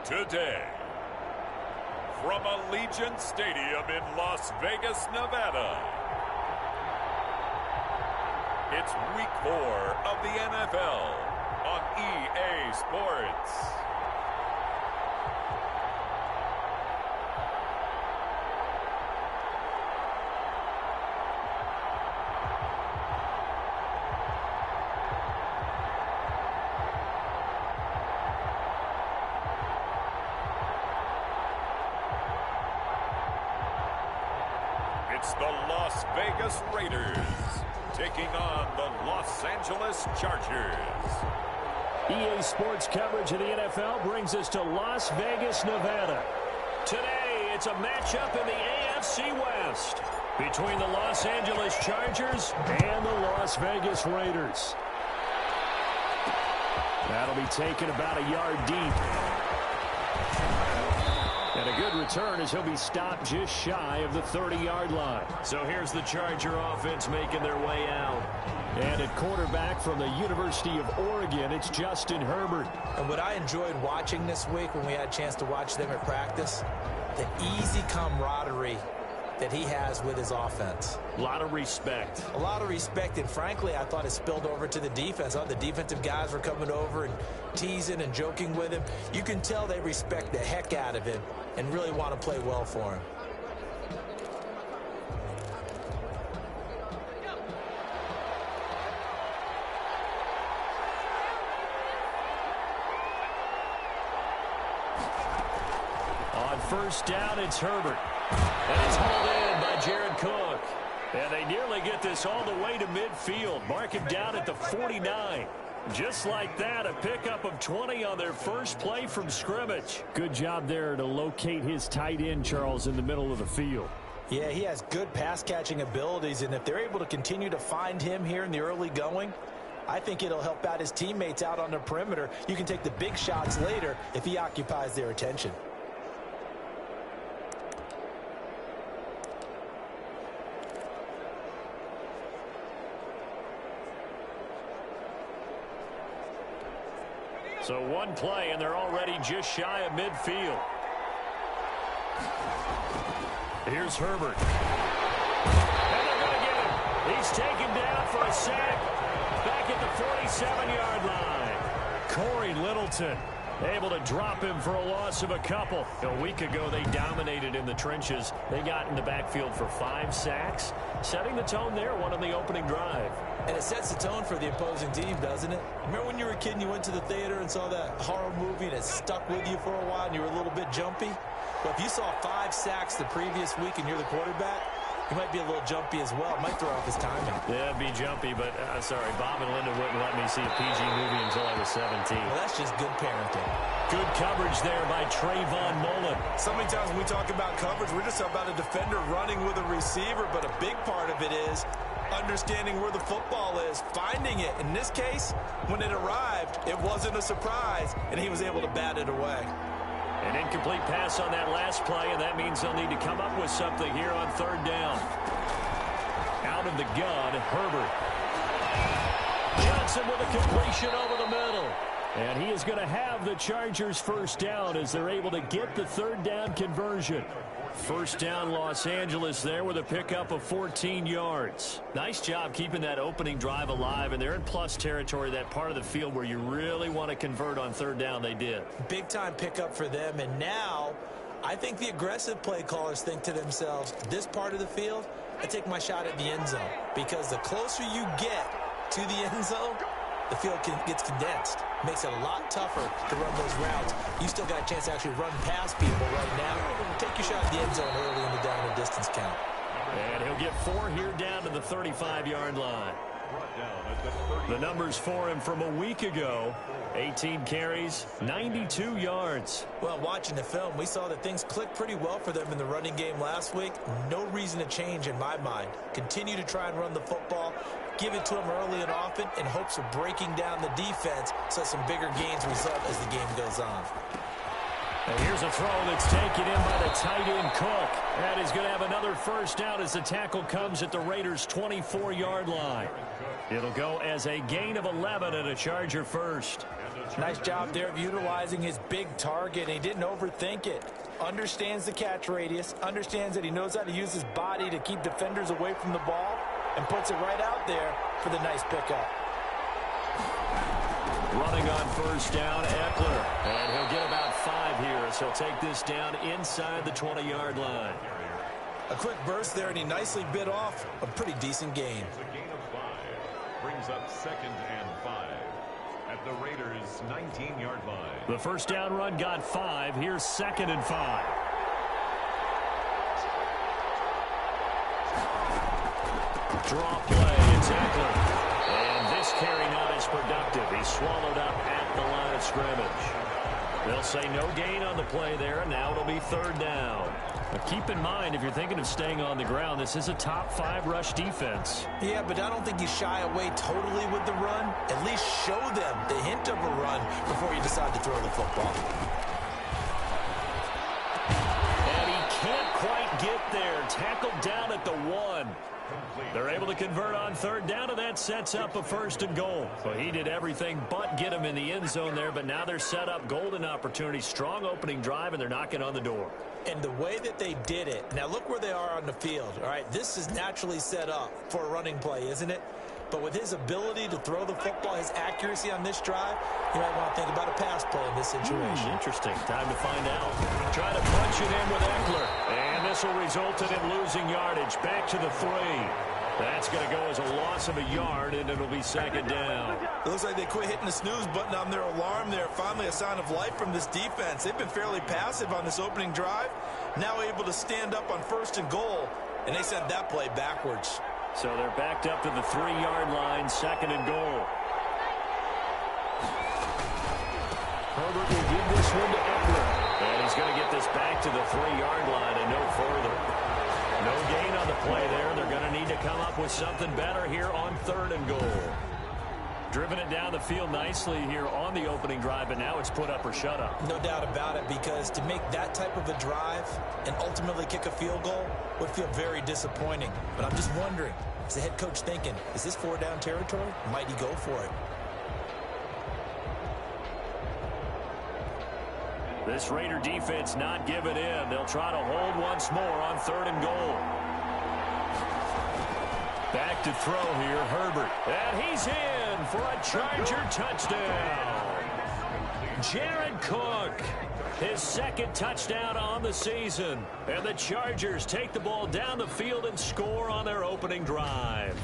Today, from Allegiant Stadium in Las Vegas, Nevada, it's Week 4 of the NFL on EA Sports. It's the Las Vegas Raiders taking on the Los Angeles Chargers. EA Sports coverage of the NFL brings us to Las Vegas, Nevada. Today, it's a matchup in the AFC West between the Los Angeles Chargers and the Las Vegas Raiders. That'll be taken about a yard deep. And a good return as he'll be stopped just shy of the 30-yard line. So here's the Charger offense making their way out. And at quarterback from the University of Oregon, it's Justin Herbert. And what I enjoyed watching this week when we had a chance to watch them at practice, the easy camaraderie that he has with his offense. A lot of respect. A lot of respect, and frankly, I thought it spilled over to the defense. I thought the defensive guys were coming over and teasing and joking with him. You can tell they respect the heck out of him and really want to play well for him. On first down, it's Herbert. And it's hauled in by Jared Cook. And they nearly get this all the way to midfield. Mark him down at the 49. Just like that, a pickup of 20 on their first play from scrimmage. Good job there to locate his tight end, Charles, in the middle of the field. Yeah, he has good pass-catching abilities, and if they're able to continue to find him here in the early going, I think it'll help out his teammates out on the perimeter. You can take the big shots later if he occupies their attention. So one play, and they're already just shy of midfield. Here's Herbert. And they're going to get him. He's taken down for a sack back at the 47-yard line. Corey Littleton able to drop him for a loss of a couple. A week ago, they dominated in the trenches. They got in the backfield for 5 sacks, setting the tone there, one on the opening drive. And it sets the tone for the opposing team, doesn't it? Remember when you were a kid and you went to the theater and saw that horror movie and it stuck with you for a while and you were a little bit jumpy? Well, if you saw 5 sacks the previous week and you're the quarterback, he might be a little jumpy as well. Might throw off his timing. Yeah, be jumpy, but sorry, Bob and Linda wouldn't let me see a PG movie until I was 17. Well, that's just good parenting. Good coverage there by Trayvon Mullen. So many times when we talk about coverage, we're just about a defender running with a receiver, but a big part of it is understanding where the football is, finding it. In this case, when it arrived, it wasn't a surprise, and he was able to bat it away. An incomplete pass on that last play, and that means they'll need to come up with something here on third down. Out of the gun, Herbert. Johnson with a completion over the middle. And he is going to have the Chargers first down as they're able to get the third down conversion. First down, Los Angeles there with a pickup of 14 yards. Nice job keeping that opening drive alive, and they're in plus territory, that part of the field where you really want to convert on third down. They did. Big-time pickup for them, and now I think the aggressive play callers think to themselves, this part of the field, I take my shot at the end zone, because the closer you get to the end zone, the field gets condensed. Makes it a lot tougher to run those routes. You still got a chance to actually run past people right now. Take your shot at the end zone early in the down and distance count. And he'll get 4 here down to the 35-yard line. The numbers for him from a week ago, 18 carries, 92 yards. Well, watching the film, we saw that things clicked pretty well for them in the running game last week. No reason to change in my mind. Continue to try and run the football. Give it to them early and often in hopes of breaking down the defense so some bigger gains result as the game goes on. And here's a throw that's taken in by the tight end Cook. And he's going to have another first down as the tackle comes at the Raiders' 24-yard line. It'll go as a gain of 11 and a Charger first. Nice job there of utilizing his big target. He didn't overthink it. Understands the catch radius, understands that he knows how to use his body to keep defenders away from the ball, and puts it right out there for the nice pickup. Running on first down, Eckler. And he'll get about 5 here as he'll take this down inside the 20-yard line. A quick burst there, and he nicely bit off a pretty decent gain. A gain of 5 brings up 2nd and 5 at the Raiders' 19-yard line. The first down run got 5. Here's 2nd and 5. Draw play. It's Eckler. And this carry not as productive. He's swallowed up at the line of scrimmage. They'll say no gain on the play there, and now it'll be 3rd down. But keep in mind, if you're thinking of staying on the ground, this is a top 5 rush defense. Yeah, but I don't think you shy away totally with the run. At least show them the hint of a run before you decide to throw the football. And he can't quite get there. Tackled down at the 1. They're able to convert on 3rd down, and that sets up a 1st and goal. Well, he did everything but get him in the end zone there, but now they're set up golden opportunity, strong opening drive, and they're knocking on the door. And the way that they did it, now look where they are on the field. All right, this is naturally set up for a running play, isn't it? But with his ability to throw the football, his accuracy on this drive, you might want to think about a pass play in this situation. Interesting. Time to find out. Try to punch it in with Eckler. And this will result in him losing yardage. Back to the 3. That's going to go as a loss of a yard, and it'll be 2nd down. It looks like they quit hitting the snooze button on their alarm there. Finally a sign of life from this defense. They've been fairly passive on this opening drive. Now able to stand up on 1st and goal, and they sent that play backwards. So they're backed up to the 3-yard line, 2nd and goal. Herbert will give this one to Eckler. And he's going to get this back to the 3-yard line and no further. No gain on the play there. They're going to need to come up with something better here on 3rd and goal. Driven it down the field nicely here on the opening drive, but now it's put up or shut up. No doubt about it, because to make that type of a drive and ultimately kick a field goal would feel very disappointing. But I'm just wondering, is the head coach thinking, is this 4-down territory? Might he go for it? This Raider defense not giving in. They'll try to hold once more on 3rd and goal. Back to throw here, Herbert. And he's in for a Charger touchdown. Jared Cook, his 2nd touchdown on the season. And the Chargers take the ball down the field and score on their opening drive.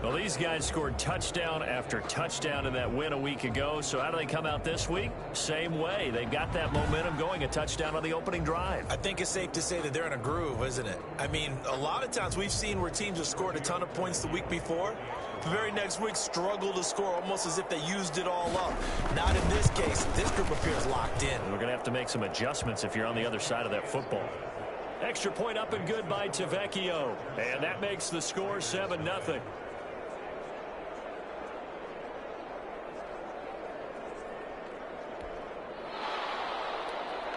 Well, these guys scored touchdown after touchdown in that win a week ago. So how do they come out this week? Same way. They've got that momentum going, a touchdown on the opening drive. I think it's safe to say that they're in a groove, isn't it? I mean, a lot of times we've seen where teams have scored a ton of points the week before. The very next week struggle to score almost as if they used it all up. Not in this case. This group appears locked in. We're going to have to make some adjustments if you're on the other side of that football. Extra point up and good by Tavecchio. And that makes the score 7-0.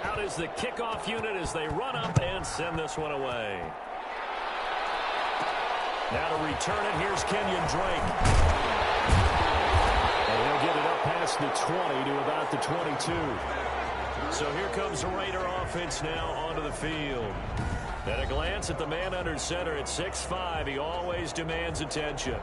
Out is the kickoff unit as they run up and send this one away. Now to return it, here's Kenyon Drake. And he'll get it up past the 20 to about the 22. So here comes the Raider offense now onto the field. At a glance at the man under center at 6'5", he always demands attention.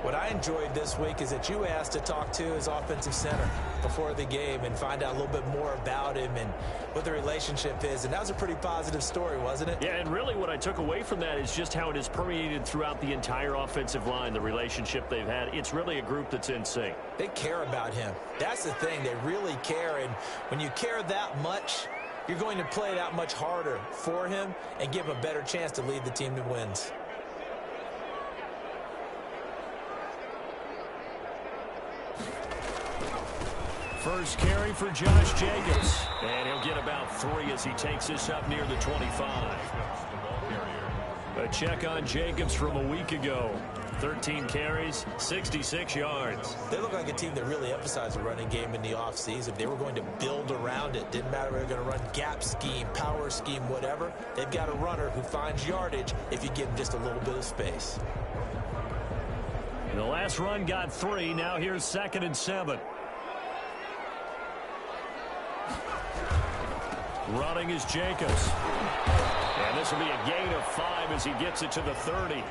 What I enjoyed this week is that you asked to talk to his offensive center before the game and find out a little bit more about him and what the relationship is. And that was a pretty positive story, wasn't it? Yeah, and really what I took away from that is just how it is permeated throughout the entire offensive line, the relationship they've had. It's really a group that's in sync. They care about him. That's the thing. They really care. And when you care that much, you're going to play that much harder for him and give him a better chance to lead the team to wins. First carry for Josh Jacobs. And he'll get about 3 as he takes this up near the 25. A check on Jacobs from a week ago. 13 carries, 66 yards. They look like a team that really emphasized the running game in the offseason. They were going to build around it. Didn't matter if they were going to run gap scheme, power scheme, whatever. They've got a runner who finds yardage if you give him just a little bit of space. The last run got 3. Now here's 2nd and 7. Running is Jacobs. And this will be a gain of 5 as he gets it to the 30.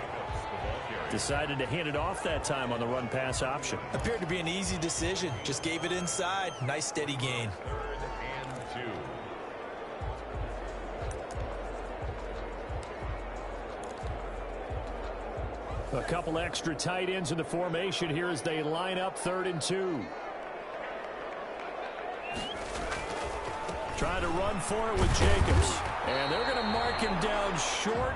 Decided to hand it off that time on the run-pass option. Appeared to be an easy decision. Just gave it inside. Nice steady gain. 3rd and 2. A couple extra tight ends in the formation here as they line up 3rd and 2. Trying to run for it with Jacobs. And they're going to mark him down short,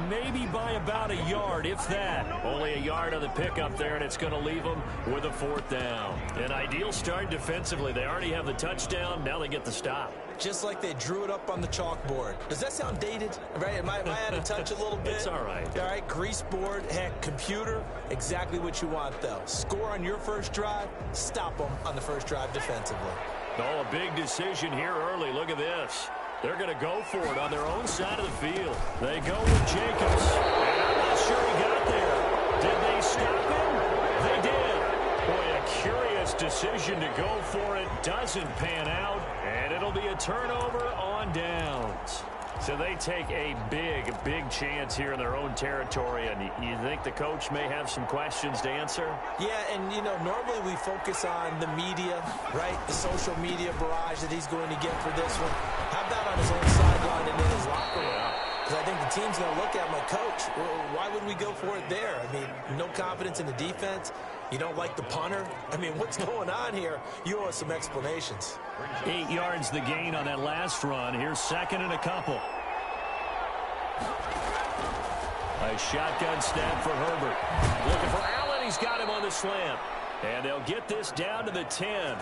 maybe by about a yard, if that. Only a yard on the pickup there, and it's going to leave them with a 4th down. An ideal start defensively. They already have the touchdown. Now they get the stop. Just like they drew it up on the chalkboard. Does that sound dated? Right? Am I out of touch a little bit? It's all right. All right, grease board, heck, computer, exactly what you want, though. Score on your first drive, stop them on the first drive defensively. Oh, a big decision here early. Look at this. They're going to go for it on their own side of the field. They go with Jacobs. And I'm not sure he got there. Did they stop him? They did. Boy, a curious decision to go for it. Doesn't pan out. And it'll be a turnover on downs. So they take a big chance here in their own territory. And you think the coach may have some questions to answer? Yeah, and, you know, normally we focus on the media, right? The social media barrage that he's going to get for this one. How about on his own sideline and in his locker room? Because I think the team's going to look at my coach. Why would we go for it there? I mean, no confidence in the defense. You don't like the punter? I mean, what's going on here? You owe us some explanations. 8 yards the gain on that last run. Here's 2nd and a couple. A shotgun snap for Herbert. Looking for Allen. He's got him on the slant. And they'll get this down to the 10.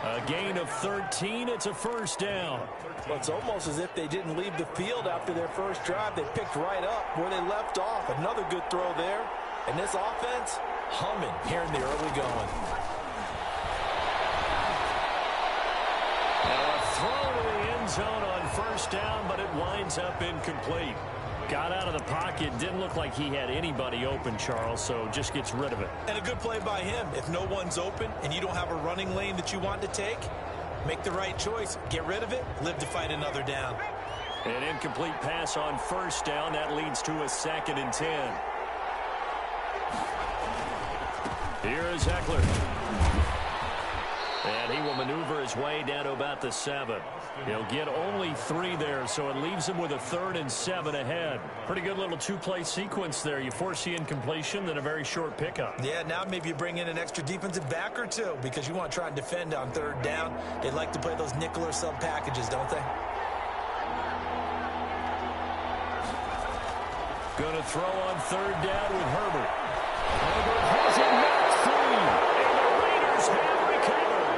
A gain of 13. It's a 1st down. Well, it's almost as if they didn't leave the field after their first drive. They picked right up where they left off. Another good throw there. And this offense, humming here in the early going. Now a throw to the end zone on 1st down, but it winds up incomplete. Got out of the pocket. Didn't look like he had anybody open, Charles, so just gets rid of it. And a good play by him. If no one's open and you don't have a running lane that you want to take, make the right choice. Get rid of it. Live to fight another down. An incomplete pass on 1st down. That leads to a 2nd and 10. Here is Eckler. And he will maneuver his way down to about the 7. He'll get only 3 there, so it leaves him with a 3rd and 7 ahead. Pretty good little 2-play sequence there. You force the incompletion, then a very short pickup. Yeah, now maybe you bring in an extra defensive back or two because you want to try and defend on 3rd down. They like to play those nickel or sub packages, don't they? Going to throw on 3rd down with Herbert. Herbert has it knocked free, and the Raiders have recovered.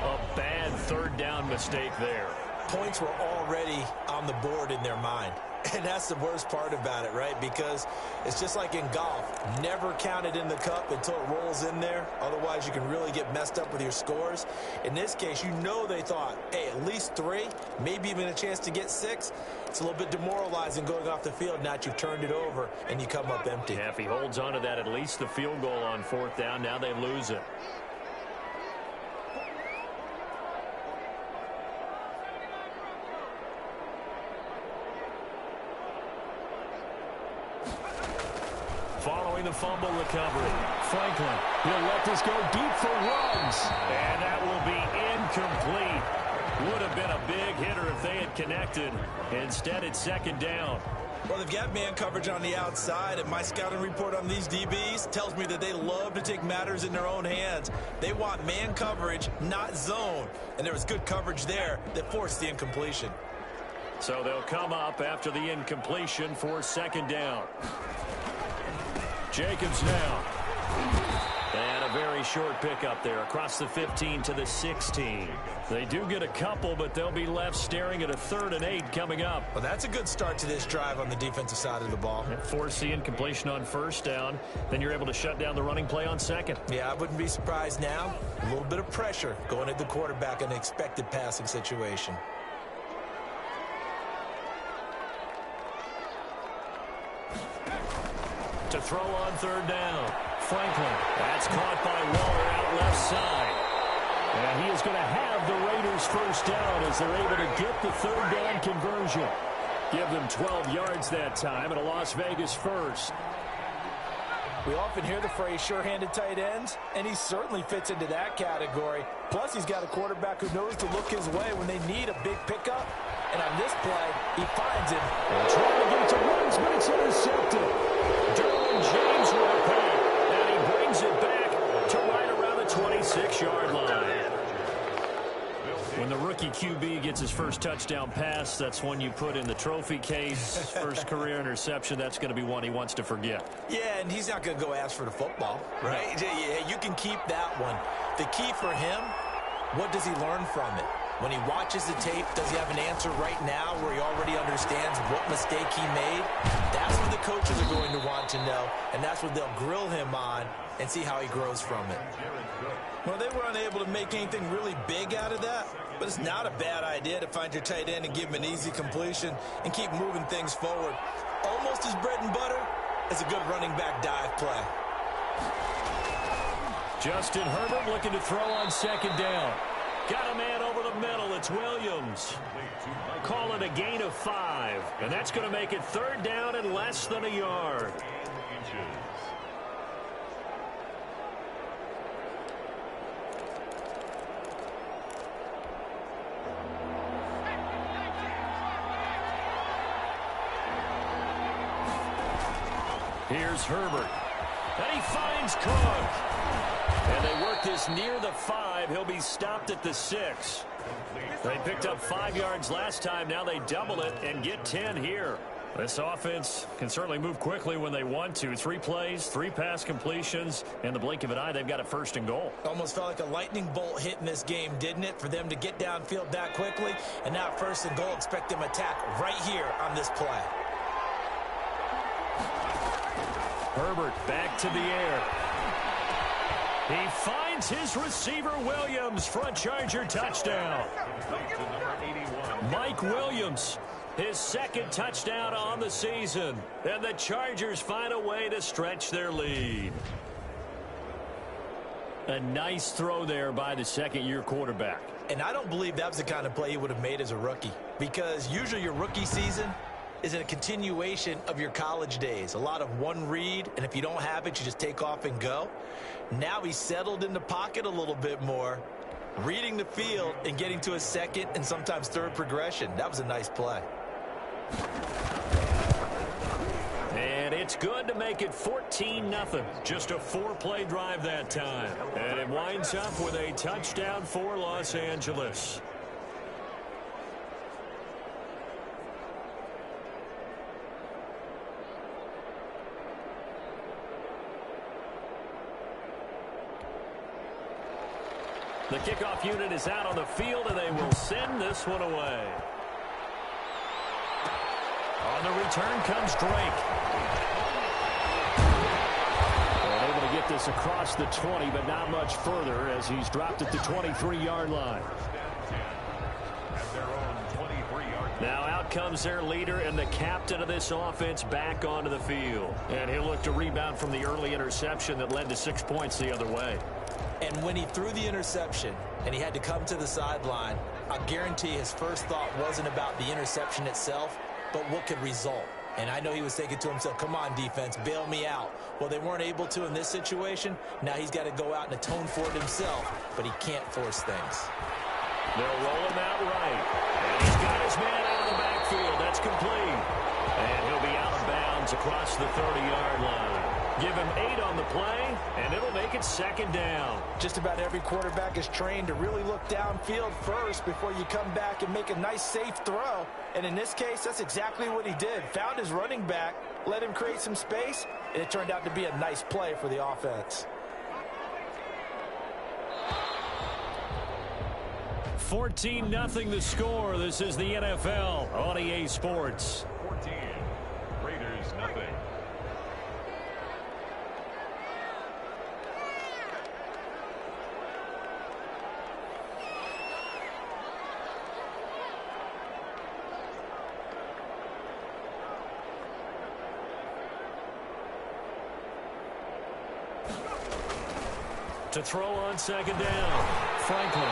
A bad 3rd down mistake there. Points were already on the board in their mind. And that's the worst part about it, right? Because it's just like in golf. Never count it in the cup until it rolls in there. Otherwise, you can really get messed up with your scores. In this case, you know they thought, hey, at least 3, maybe even a chance to get 6. It's a little bit demoralizing going off the field. Now you've turned it over, and you come up empty. Yeah, if he holds on to that, at least the field goal on 4th down. Now they lose it. Following the fumble recovery, Franklin, he'll let this go deep for Ruggs. And that will be incomplete. Would have been a big hitter if they had connected. Instead, it's 2nd down. Well, they've got man coverage on the outside, and my scouting report on these DBs tells me that they love to take matters in their own hands. They want man coverage, not zone. And there was good coverage there that forced the incompletion. So they'll come up after the incompletion for 2nd down. Jacobs now. And a very short pickup there across the 15 to the 16. They do get a couple, but they'll be left staring at a 3rd and 8 coming up. Well, that's a good start to this drive on the defensive side of the ball. Force the incompletion on 1st down. Then you're able to shut down the running play on 2nd. Yeah, I wouldn't be surprised now. A little bit of pressure going at the quarterback in an expected passing situation. To throw on 3rd down. Franklin. That's caught by Waller out left side. And he is going to have have the Raiders first down as they're able to get the third down conversion. Give them 12 yards that time and a Las Vegas first. We often hear the phrase sure-handed tight ends, and he certainly fits into that category. Plus, he's got a quarterback who knows to look his way when they need a big pickup. And on this play, he finds him. Trying to get it to Woods, but it's intercepted. Derwin James with a pick, and he brings it back to right around the 26-yard line. When the rookie QB gets his first touchdown pass, that's one you put in the trophy case. First career interception, that's going to be one he wants to forget. Yeah, and he's not going to go ask for the football, right? Yeah, you can keep that one. The key for him, what does he learn from it? When he watches the tape, does he have an answer right now where he already understands what mistake he made? That's what the coaches are going to want to know, and that's what they'll grill him on and see how he grows from it. Well, they were unable to make anything really big out of that, but it's not a bad idea to find your tight end and give him an easy completion and keep moving things forward. Almost as bread and butter as a good running back dive play. Justin Herbert looking to throw on second down. Got a man over the middle. It's Williams. Call it a gain of 5. And that's going to make it third down and less than a yard. Here's Herbert. And he finds Cook. And they work this near the 5. He'll be stopped at the 6. They picked up 5 yards last time. Now they double it and get 10 here. This offense can certainly move quickly when they want to. 3 plays, 3 pass completions. In the blink of an eye, they've got a first and goal. Almost felt like a lightning bolt hit in this game, didn't it? For them to get downfield that quickly. And now first and goal, expect them attack right here on this play. Herbert back to the air. He finds his receiver, Williams, for a Charger touchdown. Mike Williams, his second touchdown on the season. And the Chargers find a way to stretch their lead. A nice throw there by the second-year quarterback. And I don't believe that was the kind of play he would have made as a rookie. Because usually your rookie season is a continuation of your college days. A lot of one read, and if you don't have it, you just take off and go. Now he's settled in the pocket a little bit more, reading the field and getting to a second and sometimes third progression. That was a nice play. And it's good to make it 14-0. Just a 4-play drive that time. And it winds up with a touchdown for Los Angeles. The kickoff unit is out on the field, and they will send this one away. On the return comes Drake. And able to get this across the 20, but not much further as he's dropped at the 23-yard line. Now out comes their leader and the captain of this offense back onto the field. And he'll look to rebound from the early interception that led to 6 points the other way. And when he threw the interception and he had to come to the sideline, I guarantee his first thought wasn't about the interception itself, but what could result. And I know he was thinking to himself, come on, defense, bail me out. Well, they weren't able to in this situation. Now he's got to go out and atone for it himself, but he can't force things. They'll roll him out right. And he's got his man out of the backfield. That's complete. And he'll be out of bounds across the 30-yard line. Give him 8 on the play, and it'll make it second down. Just about every quarterback is trained to really look downfield first before you come back and make a nice, safe throw. And in this case, that's exactly what he did. Found his running back, let him create some space, and it turned out to be a nice play for the offense. 14-0 the score. This is the NFL on EA Sports. 14, Raiders nothing. To throw on second down, Franklin.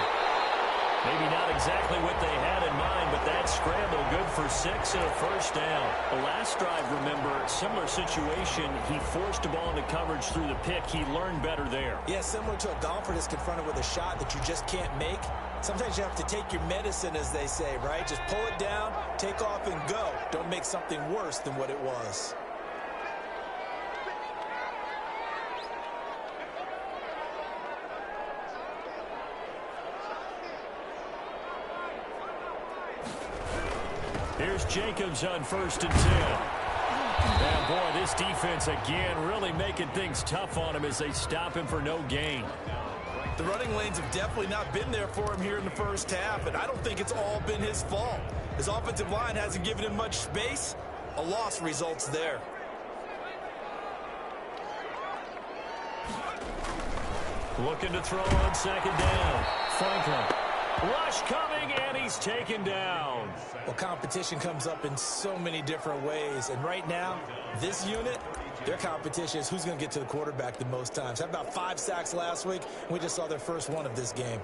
Maybe not exactly what they had in mind, but that scramble good for 6 and a first down. The last drive, remember, similar situation. He forced the ball into coverage through the pick. He learned better there. Yeah, similar to a golfer that's confronted with a shot that you just can't make. Sometimes you have to take your medicine, as they say, right? Just pull it down, take off, and go. Don't make something worse than what it was. Here's Jacobs on 1st and 10. And boy, this defense again really making things tough on him as they stop him for no gain. The running lanes have definitely not been there for him here in the first half, and I don't think it's all been his fault. His offensive line hasn't given him much space. A loss results there. Looking to throw on 2nd down. Franklin. Rush coming, and he's taken down. Well, competition comes up in so many different ways, and right now, this unit, their competition is who's going to get to the quarterback the most times. Had about 5 sacks last week, and we just saw their first one of this game.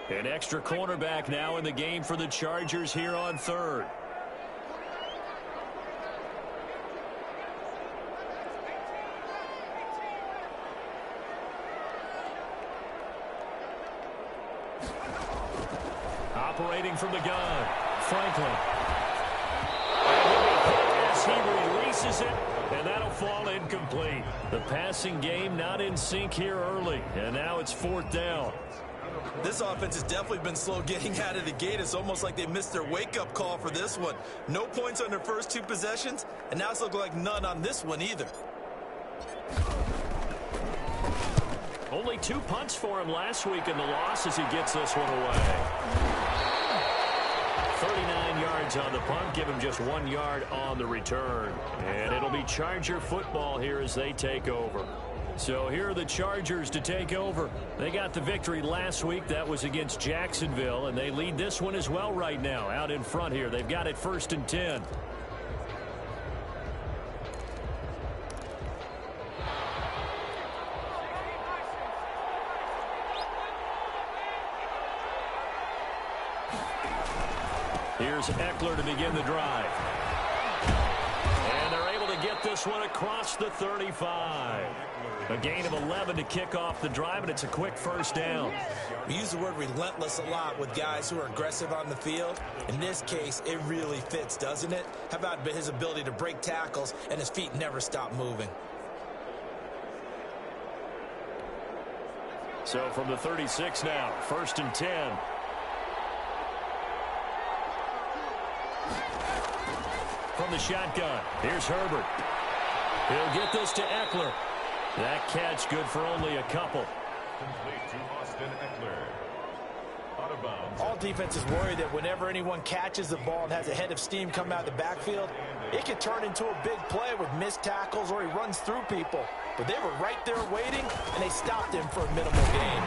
An extra cornerback now in the game for the Chargers here on 3rd. Operating from the gun, Franklin. As he releases it, and that'll fall incomplete. The passing game not in sync here early, and now it's 4th down. This offense has definitely been slow getting out of the gate. It's almost like they missed their wake-up call for this one. No points on their first 2 possessions, and now it's looking like none on this one either. Only 2 punts for him last week in the loss as he gets this one away. 39 yards on the punt, give him just 1 yard on the return. And it'll be Charger football here as they take over. So here are the Chargers to take over. They got the victory last week. That was against Jacksonville, and they lead this one as well right now. Out in front here, they've got it 1st and 10. Here's Eckler to begin the drive. And they're able to get this one across the 35. A gain of 11 to kick off the drive, and it's a quick first down. We use the word relentless a lot with guys who are aggressive on the field. In this case, it really fits, doesn't it? How about his ability to break tackles and his feet never stop moving? So from the 36 now, 1st and 10. From the shotgun, here's Herbert. He'll get this to Eckler. That catch good for only a couple. Complete to Austin Eckler. Out of bounds. All defenses worry that whenever anyone catches the ball and has a head of steam come out of the backfield, it can turn into a big play with missed tackles or he runs through people. But they were right there waiting, and they stopped him for a minimal gain.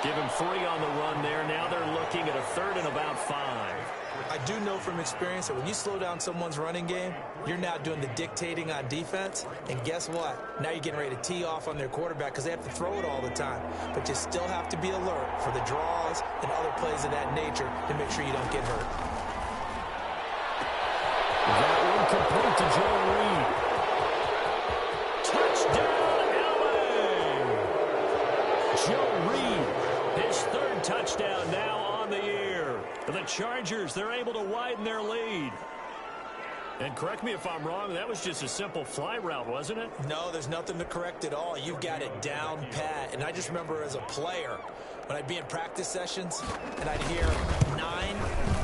Give him 3 on the run there. Now they're looking at a 3rd and about 5. I do know from experience that when you slow down someone's running game, you're now doing the dictating on defense. And guess what? Now you're getting ready to tee off on their quarterback because they have to throw it all the time. But you still have to be alert for the draws and other plays of that nature to make sure you don't get hurt. That one complete to Joe Reed. Touchdown, LA! Joe Reed, his 3rd touchdown now on the year. The Chargers, they're able to widen their lead. And correct me if I'm wrong, that was just a simple fly route, wasn't it? No, there's nothing to correct at all. You've got it down pat. And I just remember as a player, when I'd be in practice sessions and I'd hear 9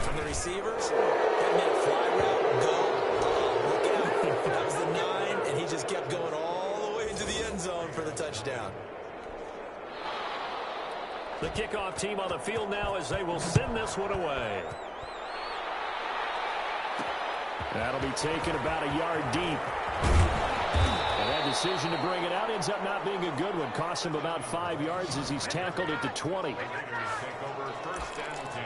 from the receivers, that meant fly route, go, look out. That was the 9, and he just kept going all the way into the end zone for the touchdown. The kickoff team on the field now as they will send this one away. That'll be taken about a yard deep. And that decision to bring it out ends up not being a good one. Cost him about 5 yards as he's tackled at the 20. Take over 1st and 10.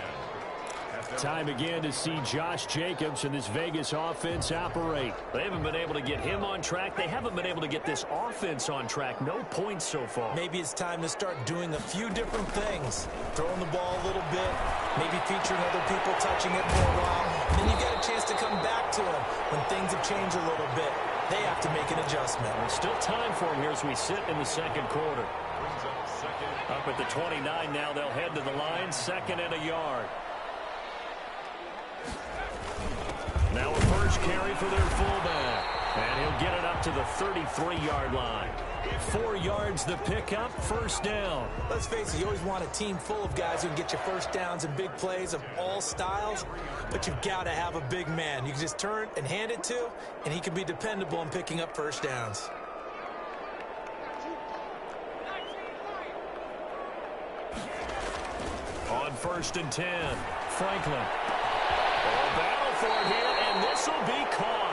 Time again to see Josh Jacobs and this Vegas offense operate. They haven't been able to get him on track. They haven't been able to get this offense on track. No points so far. Maybe it's time to start doing a few different things. Throwing the ball a little bit, maybe featuring other people touching it for a while. And then you get a chance to come back to him when things have changed a little bit. They have to make an adjustment. There's still time for him here as we sit in the second quarter. Up at the 29 now, they'll head to the line, 2nd and a yard. Now a first carry for their fullback. And he'll get it up to the 33-yard line. 4 yards the pickup, 1st down. Let's face it, you always want a team full of guys who can get you first downs and big plays of all styles, but you've got to have a big man you can just turn and hand it to, and he can be dependable in picking up first downs. On 1st and 10, Franklin. Battle for it here, and this will be caught.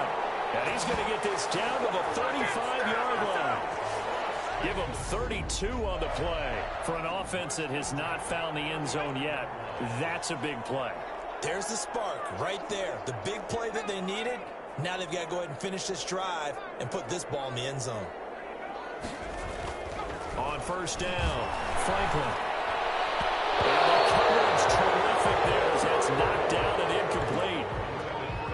And he's going to get this down to the 35-yard line. Give him 32 on the play. For an offense that has not found the end zone yet, that's a big play. There's the spark right there. The big play that they needed. Now they've got to go ahead and finish this drive and put this ball in the end zone. On 1st down, Franklin. And the coverage terrific there as that's knocked down and incomplete.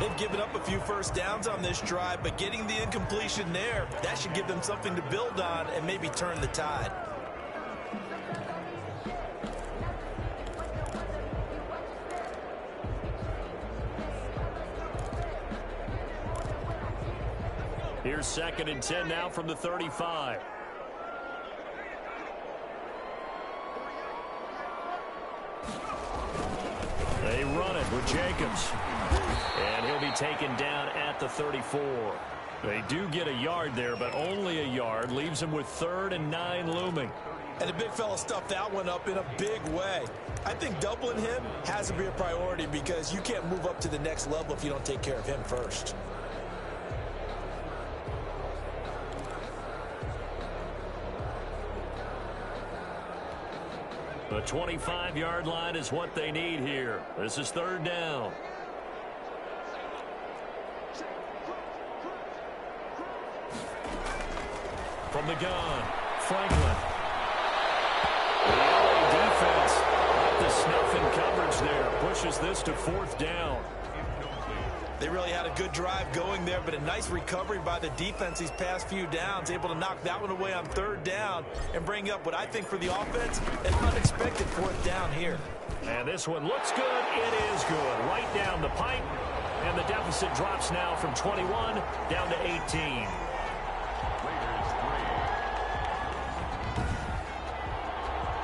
They've given up a few first downs on this drive, but getting the incompletion there, that should give them something to build on and maybe turn the tide. Here's 2nd and 10 now from the 35. They run it with Jacobs. And he'll be taken down at the 34. They do get a yard there, but only a yard. Leaves him with 3rd and 9 looming. And the big fella stuffed that one up in a big way. I think doubling him has to be a priority because you can't move up to the next level if you don't take care of him first. The 25-yard line is what they need here. This is 3rd down. From the gun, Franklin. The LA defense up to snuff in coverage there. Pushes this to 4th down. They really had a good drive going there, but a nice recovery by the defense these past few downs, able to knock that one away on 3rd down and bring up what I think for the offense, an unexpected 4th down here. And this one looks good. It is good. Right down the pipe. And the deficit drops now from 21 down to 18.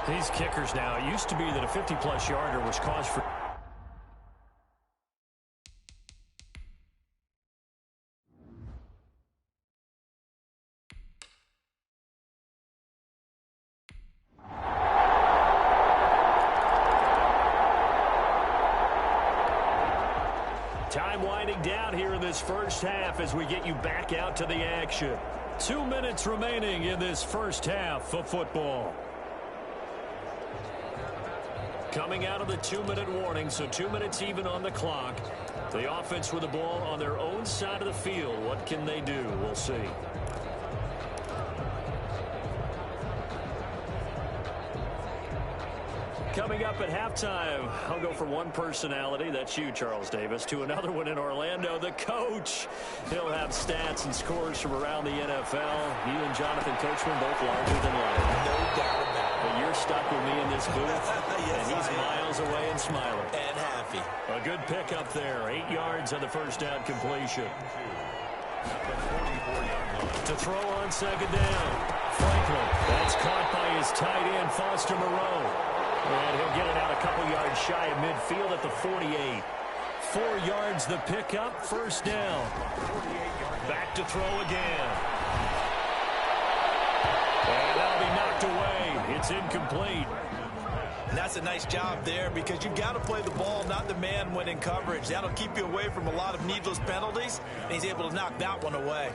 These kickers now, it used to be that a 50-plus yarder was cause for... Time winding down here in this first half as we get you back out to the action. 2 minutes remaining in this first half of football. Coming out of the 2-minute warning, so 2 minutes even on the clock. The offense with the ball on their own side of the field. What can they do? We'll see. Coming up at halftime, I'll go from one personality, that's you, Charles Davis, to another one in Orlando, the coach. He'll have stats and scores from around the NFL. You and Jonathan Coachman both larger than life. No doubt about it. But you're stuck with me in this booth, Yes, and he's miles away and smiling. And happy. A good pickup there, 8 yards on the first down completion. To throw on 2nd down, Franklin. That's caught by his tight end, Foster Moreau. And he'll get it out a couple yards shy of midfield at the 48. 4 yards the pickup, 1st down. Back to throw again. And that'll be knocked away. It's incomplete. And that's a nice job there because you've got to play the ball, not the man when in coverage. That'll keep you away from a lot of needless penalties, and he's able to knock that one away.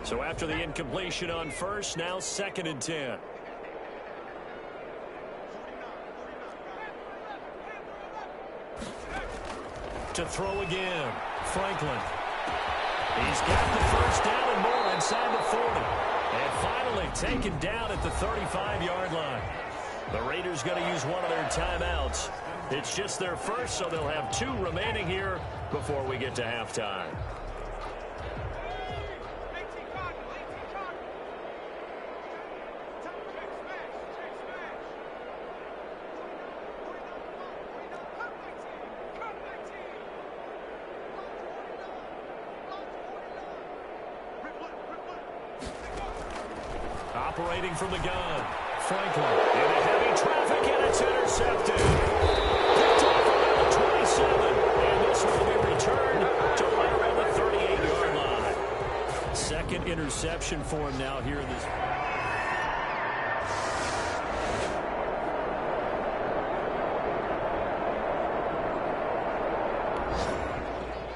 So after the incompletion on first, now 2nd and 10. To throw again, Franklin. He's got the first down and more inside the 40. And finally taken down at the 35-yard line. The Raiders going to use one of their timeouts. It's just their first, so they'll have 2 remaining here before we get to halftime. Operating from the gun, Franklin into heavy traffic, and it's intercepted. Picked off around the 27, and this will be returned to right around the 38-yard line. 2nd interception for him now here in this.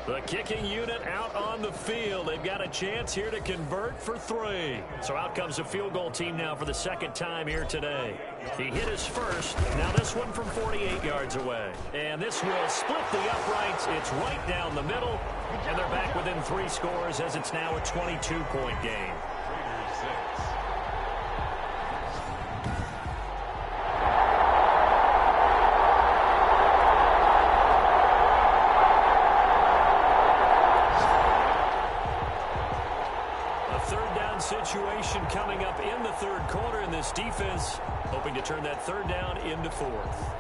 The kicking unit out on the field. They've got a chance here to convert for 3. So out comes a field goal team now for the 2nd time here today. He hit his first. Now this one from 48 yards away. And this will split the uprights. It's right down the middle. And they're back within 3 scores as it's now a 22-point game. Situation coming up in the 3rd quarter, in this defense hoping to turn that 3rd down into 4th.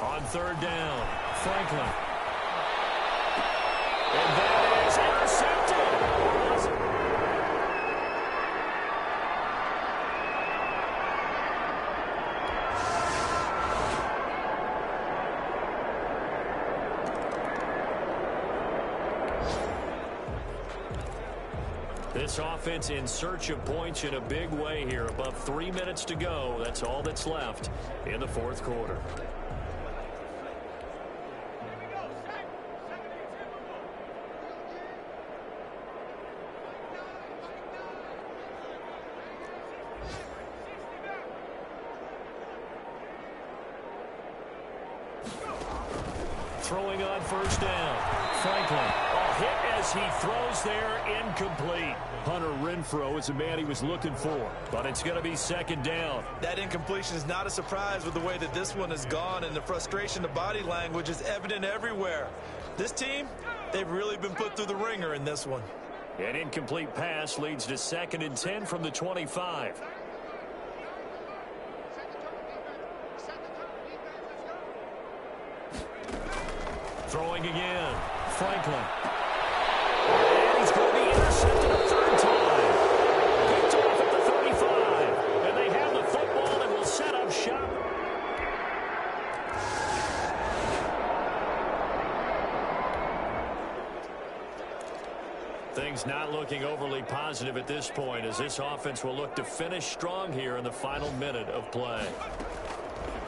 On 3rd down, Franklin. And that is intercepted. This offense in search of points in a big way here. Above 3 minutes to go. That's all that's left in the 4th quarter. Throwing on 1st down, Franklin. A hit as he throws there, incomplete. Hunter Renfrow is the man he was looking for, but it's going to be 2nd down. That incompletion is not a surprise with the way that this one has gone, and the frustration, the body language is evident everywhere. This team, they've really been put through the ringer in this one. An incomplete pass leads to 2nd and 10 from the 25. Throwing again, Franklin. And he's going to be intercepted a 3rd time. Picked off at the 35. And they have the football and will set up shop. Things not looking overly positive at this point, as this offense will look to finish strong here in the final minute of play.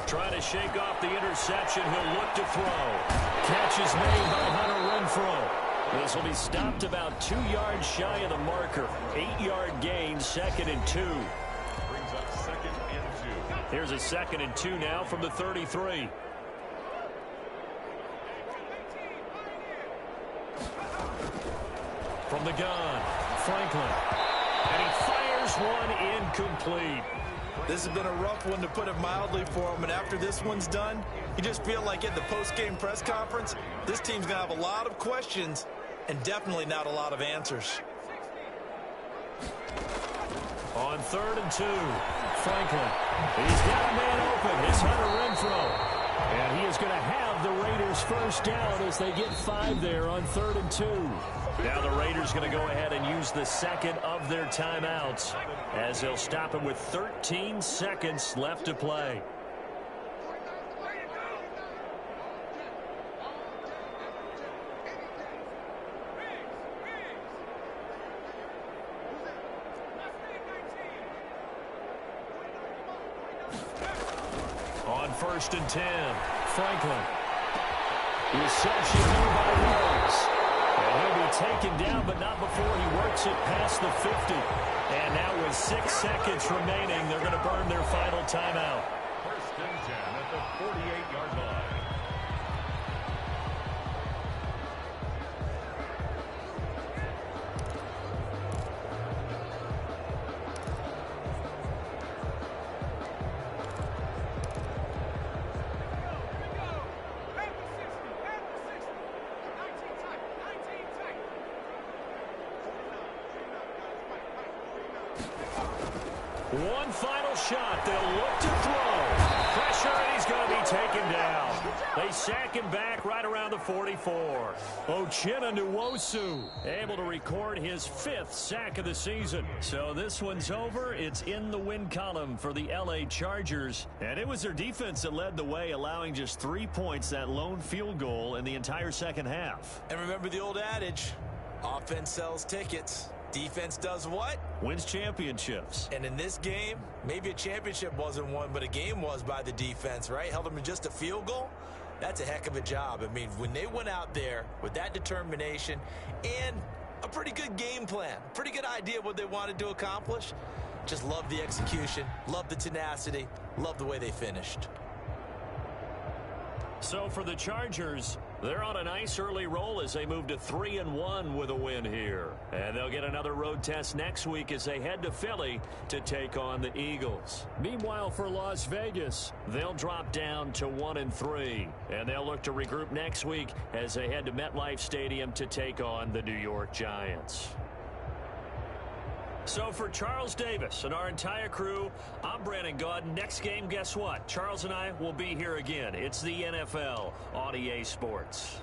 Trying to shake off the interception. He'll look to throw. Catch is made by Hunter Renfrow. This will be stopped about 2 yards shy of the marker. 8-yard gain, 2nd and 2. Brings up 2nd and 2. Here's a 2nd and 2 now from the 33. From the gun, Franklin. And he fires one incomplete. This has been a rough one, to put it mildly, for him. And after this one's done, you just feel like at the post-game press conference, this team's going to have a lot of questions and definitely not a lot of answers. On 3rd and 2, Franklin. He's got a man open. It's Hunter Renfrow. And he is going to have the Raiders first down as they get 5 there on 3rd and 2. Now the Raiders going to go ahead and use the second of their timeouts as they'll stop him with 13 seconds left to play. On 1st and 10, Franklin. Reception made by Rose. And he'll be taken down, but not before he works it past the 50. And now with 6 seconds remaining, they're going to burn their final timeout. 1st and 10 at the 48-yard line. One final shot. They'll look to throw. Pressure, and he's going to be taken down. They sack him back right around the 44. Uchenna Nwosu able to record his 5th sack of the season. So this one's over. It's in the win column for the L.A. Chargers. And it was their defense that led the way, allowing just 3 points, that lone field goal in the entire second half. And remember the old adage, offense sells tickets. Defense does what? Wins championships. And in this game, maybe a championship wasn't won, but a game was by the defense, right? Held them to just a field goal. That's a heck of a job. I mean, when they went out there with that determination and a pretty good game plan, pretty good idea what they wanted to accomplish, just love the execution, love the tenacity, love the way they finished. So for the Chargers, they're on a nice early roll as they move to 3-1 with a win here. And they'll get another road test next week as they head to Philly to take on the Eagles. Meanwhile, for Las Vegas, they'll drop down to 1-3. And they'll look to regroup next week as they head to MetLife Stadium to take on the New York Giants. So for Charles Davis and our entire crew, I'm Brandon Gaudin. Next game, guess what? Charles and I will be here again. It's the NFL on EA Sports.